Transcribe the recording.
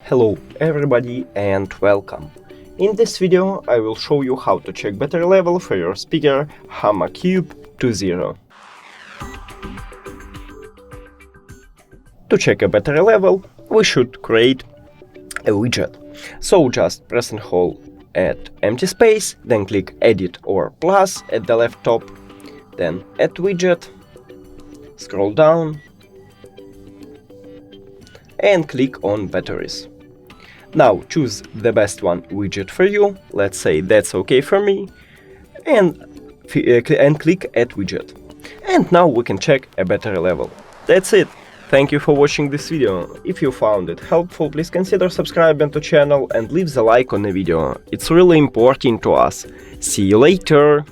Hello everybody and welcome. In this video I will show you how to check battery level for your speaker Hama Cube 2.0. To check a battery level, we should create a widget. So just press and hold at empty space, then click Edit or plus at the left top, then Add Widget, scroll down and click on Batteries. Now choose the best one widget for you, let's say that's okay for me, and click Add Widget. And now we can check a battery level. That's it. Thank you for watching this video. If you found it helpful, please consider subscribing to the channel and leave the like on the video. It's really important to us. See you later!